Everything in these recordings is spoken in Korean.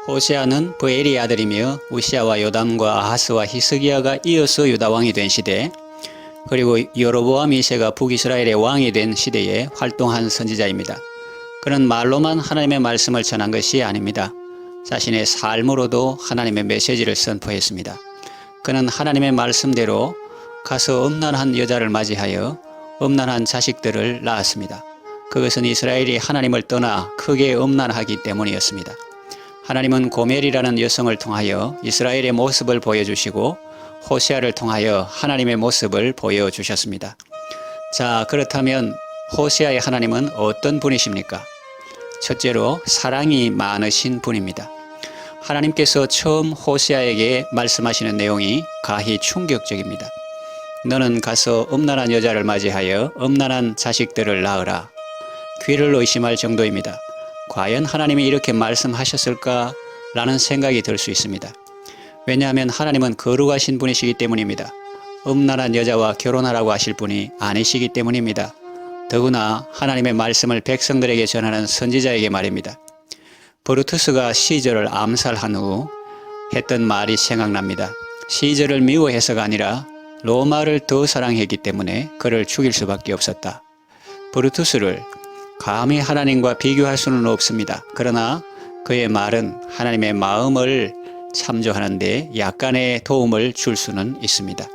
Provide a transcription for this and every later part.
호세아는 브엘의 아들이며 우시아와 요담과 아하스와 히스기야가 이어서 유다 왕이 된 시대, 그리고 여로보암 2세가 북이스라엘의 왕이 된 시대에 활동한 선지자입니다. 그는 말로만 하나님의 말씀을 전한 것이 아닙니다. 자신의 삶으로도 하나님의 메시지를 선포했습니다. 그는 하나님의 말씀대로 가서 음란한 여자를 맞이하여 음란한 자식들을 낳았습니다. 그것은 이스라엘이 하나님을 떠나 크게 음란하기 때문이었습니다. 하나님은 고멜이라는 여성을 통하여 이스라엘의 모습을 보여주시고 호세아를 통하여 하나님의 모습을 보여주셨습니다. 자, 그렇다면 호세아의 하나님은 어떤 분이십니까? 첫째로 사랑이 많으신 분입니다. 하나님께서 처음 호세아에게 말씀하시는 내용이 가히 충격적입니다. 너는 가서 음란한 여자를 맞이하여 음란한 자식들을 낳으라. 귀를 의심할 정도입니다. 과연 하나님이 이렇게 말씀하셨을까? 라는 생각이 들 수 있습니다. 왜냐하면 하나님은 거룩하신 분이시기 때문입니다. 음란한 여자와 결혼하라고 하실 분이 아니시기 때문입니다. 더구나 하나님의 말씀을 백성들에게 전하는 선지자에게 말입니다. 브루투스가 시저를 암살한 후 했던 말이 생각납니다. 시저를 미워해서가 아니라 로마를 더 사랑했기 때문에 그를 죽일 수밖에 없었다. 브루투스를 감히 하나님과 비교할 수는 없습니다. 그러나 그의 말은 하나님의 마음을 참조하는데 약간의 도움을 줄 수는 있습니다.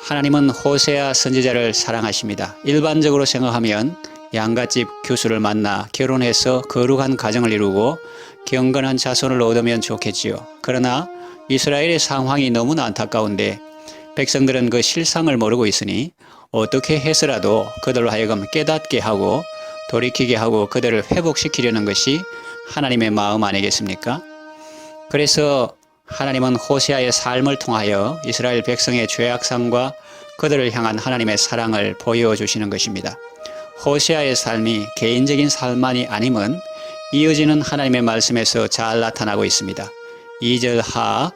하나님은 호세아 선지자를 사랑하십니다. 일반적으로 생각하면 양갓집 교수를 만나 결혼해서 거룩한 가정을 이루고 경건한 자손을 얻으면 좋겠지요. 그러나 이스라엘의 상황이 너무나 안타까운데 백성들은 그 실상을 모르고 있으니 어떻게 해서라도 그들로 하여금 깨닫게 하고 돌이키게 하고 그들을 회복시키려는 것이 하나님의 마음 아니겠습니까? 그래서 하나님은 호세아의 삶을 통하여 이스라엘 백성의 죄악상과 그들을 향한 하나님의 사랑을 보여주시는 것입니다. 호세아의 삶이 개인적인 삶만이 아님은 이어지는 하나님의 말씀에서 잘 나타나고 있습니다. 2절 하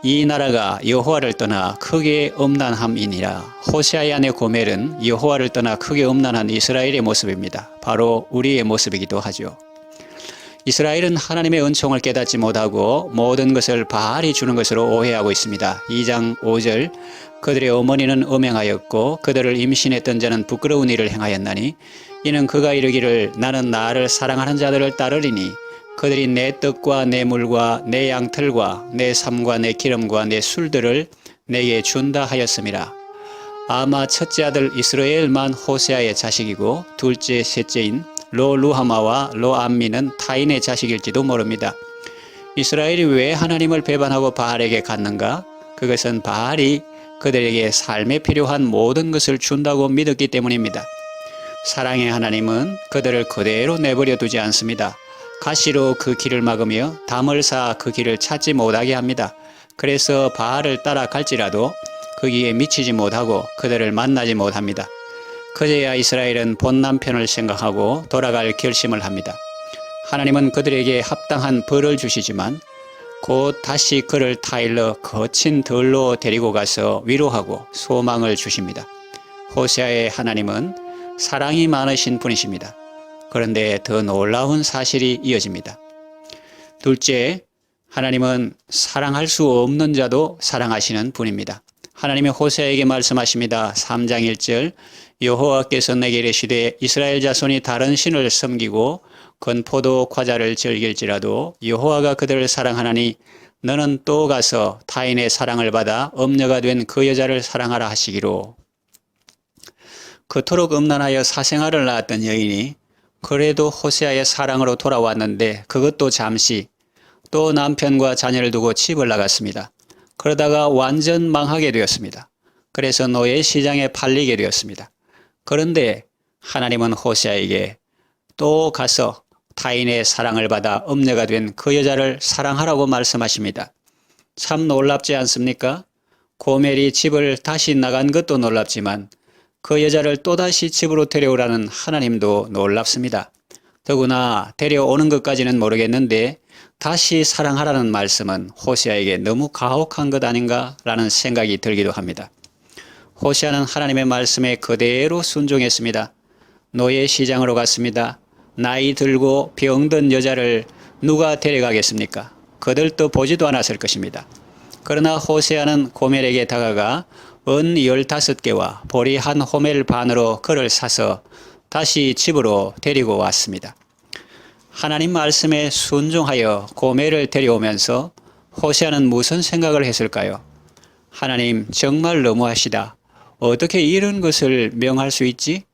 이 나라가 여호와를 떠나 크게 음란함이니라. 호세아의 아내 고멜은 여호와를 떠나 크게 음란한 이스라엘의 모습입니다. 바로 우리의 모습이기도 하죠. 이스라엘은 하나님의 은총을 깨닫지 못하고 모든 것을 바알이 주는 것으로 오해하고 있습니다. 2장 5절 그들의 어머니는 음행하였고 그들을 임신했던 자는 부끄러운 일을 행하였나니 이는 그가 이르기를 나는 나를 사랑하는 자들을 따르리니 그들이 내 떡과 내 물과 내 양털과 내 삶과 내 기름과 내 술들을 내게 준다 하였음이라. 아마 첫째 아들 이스라엘만 호세아의 자식이고 둘째 셋째인 로루하마와 로암미는 타인의 자식일지도 모릅니다. 이스라엘이 왜 하나님을 배반하고 바알에게 갔는가? 그것은 바알이 그들에게 삶에 필요한 모든 것을 준다고 믿었기 때문입니다. 사랑의 하나님은 그들을 그대로 내버려 두지 않습니다. 가시로 그 길을 막으며 담을 쌓아 그 길을 찾지 못하게 합니다. 그래서 바알을 따라갈지라도 거기에 미치지 못하고 그들을 만나지 못합니다. 그제야 이스라엘은 본 남편을 생각하고 돌아갈 결심을 합니다. 하나님은 그들에게 합당한 벌을 주시지만 곧 다시 그를 타일러 거친 들로 데리고 가서 위로하고 소망을 주십니다. 호세아의 하나님은 사랑이 많으신 분이십니다. 그런데 더 놀라운 사실이 이어집니다. 둘째, 하나님은 사랑할 수 없는 자도 사랑하시는 분입니다. 하나님이 호세아에게 말씀하십니다. 3장 1절 여호와께서 내게 이르시되 이스라엘 자손이 다른 신을 섬기고 건포도 과자를 즐길지라도 여호와가 그들을 사랑하나니 너는 또 가서 타인의 사랑을 받아 엄녀가 된 그 여자를 사랑하라 하시기로. 그토록 음란하여 사생아를 낳았던 여인이 그래도 호세아의 사랑으로 돌아왔는데 그것도 잠시 또 남편과 자녀를 두고 집을 나갔습니다. 그러다가 완전 망하게 되었습니다. 그래서 노예 시장에 팔리게 되었습니다. 그런데 하나님은 호세아에게 또 가서 타인의 사랑을 받아 음녀가 된 그 여자를 사랑하라고 말씀하십니다. 참 놀랍지 않습니까? 고멜이 집을 다시 나간 것도 놀랍지만 그 여자를 또다시 집으로 데려오라는 하나님도 놀랍습니다. 더구나 데려오는 것까지는 모르겠는데 다시 사랑하라는 말씀은 호세아에게 너무 가혹한 것 아닌가 라는 생각이 들기도 합니다. 호세아는 하나님의 말씀에 그대로 순종했습니다. 노예 시장으로 갔습니다. 나이 들고 병든 여자를 누가 데려가겠습니까? 그들도 보지도 않았을 것입니다. 그러나 호세아는 고멜에게 다가가 은 15개와 보리 한 호멜 반으로 그를 사서 다시 집으로 데리고 왔습니다. 하나님 말씀에 순종하여 고멜을 데려오면서 호세아는 무슨 생각을 했을까요? 하나님 정말 너무하시다. 어떻게 이런 것을 명할 수 있지?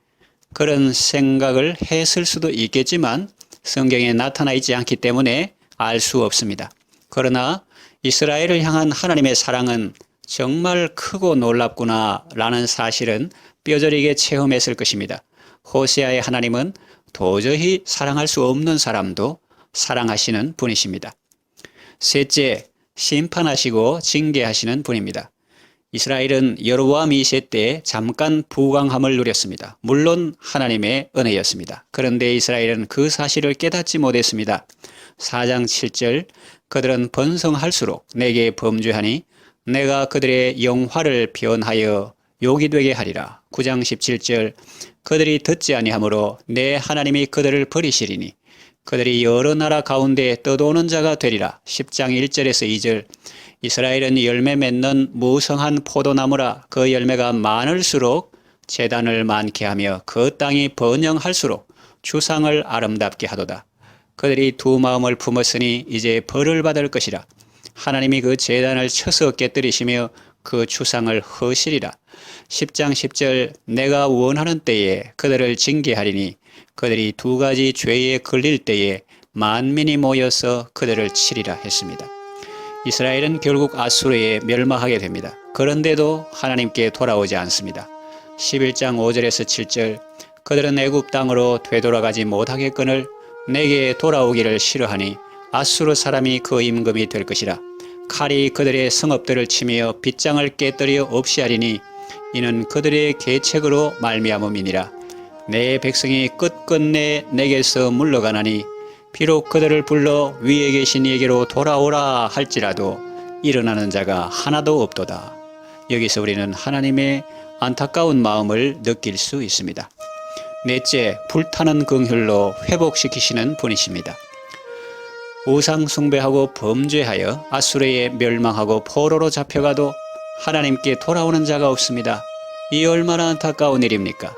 그런 생각을 했을 수도 있겠지만 성경에 나타나 있지 않기 때문에 알 수 없습니다. 그러나 이스라엘을 향한 하나님의 사랑은 정말 크고 놀랍구나 라는 사실은 뼈저리게 체험했을 것입니다. 호세아의 하나님은 도저히 사랑할 수 없는 사람도 사랑하시는 분이십니다. 셋째, 심판하시고 징계하시는 분입니다. 이스라엘은 여로보암 2세 때 잠깐 부강함을 누렸습니다. 물론 하나님의 은혜였습니다. 그런데 이스라엘은 그 사실을 깨닫지 못했습니다. 4장 7절 그들은 번성할수록 내게 범죄하니 내가 그들의 영화를 변하여 욕이 되게 하리라. 9장 17절 그들이 듣지 아니하므로 내 하나님이 그들을 버리시리니 그들이 여러 나라 가운데 떠도는 자가 되리라. 10장 1절에서 2절 이스라엘은 열매 맺는 무성한 포도나무라. 그 열매가 많을수록 재단을 많게 하며 그 땅이 번영할수록 주상을 아름답게 하도다. 그들이 두 마음을 품었으니 이제 벌을 받을 것이라. 하나님이 그 재단을 쳐서 깨뜨리시며 그 추상을 허시리라. 10장 10절 내가 원하는 때에 그들을 징계하리니 그들이 두 가지 죄에 걸릴 때에 만민이 모여서 그들을 치리라 했습니다. 이스라엘은 결국 아수르에 멸망하게 됩니다. 그런데도 하나님께 돌아오지 않습니다. 11장 5절에서 7절 그들은 애굽 땅으로 되돌아가지 못하겠거늘 내게 돌아오기를 싫어하니 아수르 사람이 그 임금이 될 것이라. 칼이 그들의 성읍들을 치며 빗장을 깨뜨려 없이 하리니 이는 그들의 계책으로 말미암음이니라. 내 백성이 끝끝내 내게서 물러가나니 비록 그들을 불러 위에 계신 이에게로 돌아오라 할지라도 일어나는 자가 하나도 없도다. 여기서 우리는 하나님의 안타까운 마음을 느낄 수 있습니다. 넷째, 불타는 긍휼로 회복시키시는 분이십니다. 우상 숭배하고 범죄하여 아수르에 멸망하고 포로로 잡혀가도 하나님께 돌아오는 자가 없습니다. 이 얼마나 안타까운 일입니까?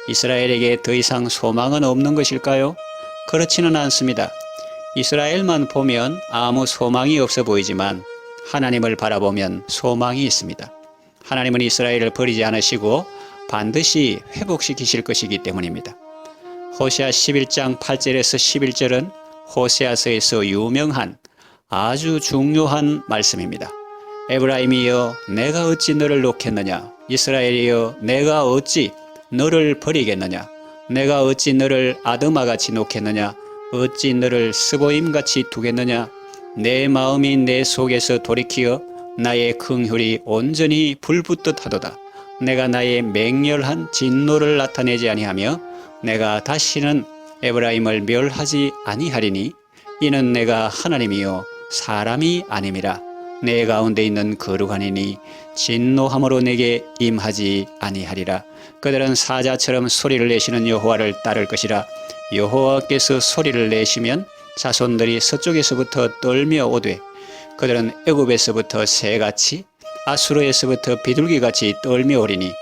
이스라엘에게 더 이상 소망은 없는 것일까요? 그렇지는 않습니다. 이스라엘만 보면 아무 소망이 없어 보이지만 하나님을 바라보면 소망이 있습니다. 하나님은 이스라엘을 버리지 않으시고 반드시 회복시키실 것이기 때문입니다. 호세아 11장 8절에서 11절은 호세아서에서 유명한 아주 중요한 말씀입니다. 에브라임이여 내가 어찌 너를 놓겠느냐? 이스라엘이여 내가 어찌 너를 버리겠느냐? 내가 어찌 너를 아드마같이 놓겠느냐? 어찌 너를 스보임같이 두겠느냐? 내 마음이 내 속에서 돌이키어 나의 긍휼이 온전히 불붙듯 하도다. 내가 나의 맹렬한 진노를 나타내지 아니하며 내가 다시는 에브라임을 멸하지 아니하리니 이는 내가 하나님이요 사람이 아님이라. 내 가운데 있는 거룩하니니 진노함으로 내게 임하지 아니하리라. 그들은 사자처럼 소리를 내시는 여호와를 따를 것이라. 여호와께서 소리를 내시면 자손들이 서쪽에서부터 떨며 오되 그들은 애굽에서부터 새같이 아수르에서부터 비둘기같이 떨며 오리니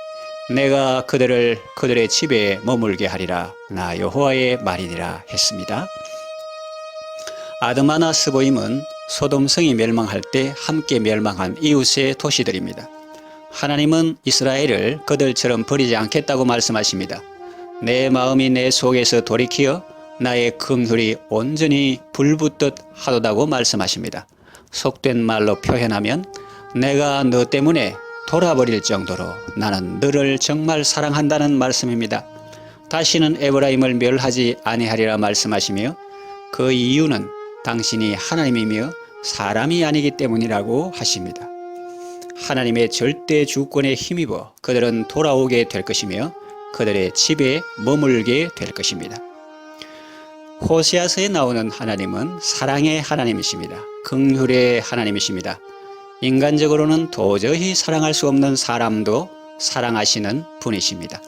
내가 그들을 그들의 집에 머물게 하리라. 나 여호와의 말이니라 했습니다. 아드마나 스보임은 소돔성이 멸망할 때 함께 멸망한 이웃의 도시들입니다. 하나님은 이스라엘을 그들처럼 버리지 않겠다고 말씀하십니다. 내 마음이 내 속에서 돌이키어 나의 긍휼이 온전히 불붙듯 하도다고 말씀하십니다. 속된 말로 표현하면 내가 너 때문에 돌아버릴 정도로 나는 너를 정말 사랑한다는 말씀입니다. 다시는 에브라임을 멸하지 아니하리라 말씀하시며 그 이유는 당신이 하나님이며 사람이 아니기 때문이라고 하십니다. 하나님의 절대 주권에 힘입어 그들은 돌아오게 될 것이며 그들의 집에 머물게 될 것입니다. 호세아서에 나오는 하나님은 사랑의 하나님이십니다. 긍휼의 하나님이십니다. 인간적으로는 도저히 사랑할 수 없는 사람도 사랑하시는 분이십니다.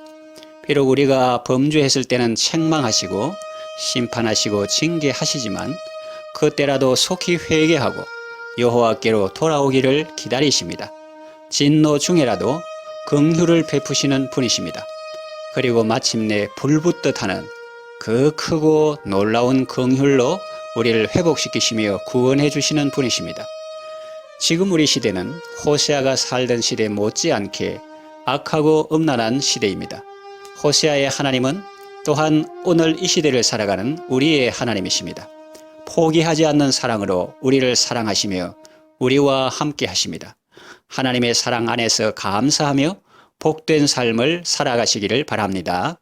비록 우리가 범죄했을 때는 책망하시고 심판하시고 징계하시지만 그때라도 속히 회개하고 여호와께로 돌아오기를 기다리십니다. 진노 중에라도 긍휼을 베푸시는 분이십니다. 그리고 마침내 불붙듯 하는 그 크고 놀라운 긍휼로 우리를 회복시키시며 구원해 주시는 분이십니다. 지금 우리 시대는 호세아가 살던 시대 못지않게 악하고 음란한 시대입니다. 호세아의 하나님은 또한 오늘 이 시대를 살아가는 우리의 하나님이십니다. 포기하지 않는 사랑으로 우리를 사랑하시며 우리와 함께 하십니다. 하나님의 사랑 안에서 감사하며 복된 삶을 살아가시기를 바랍니다.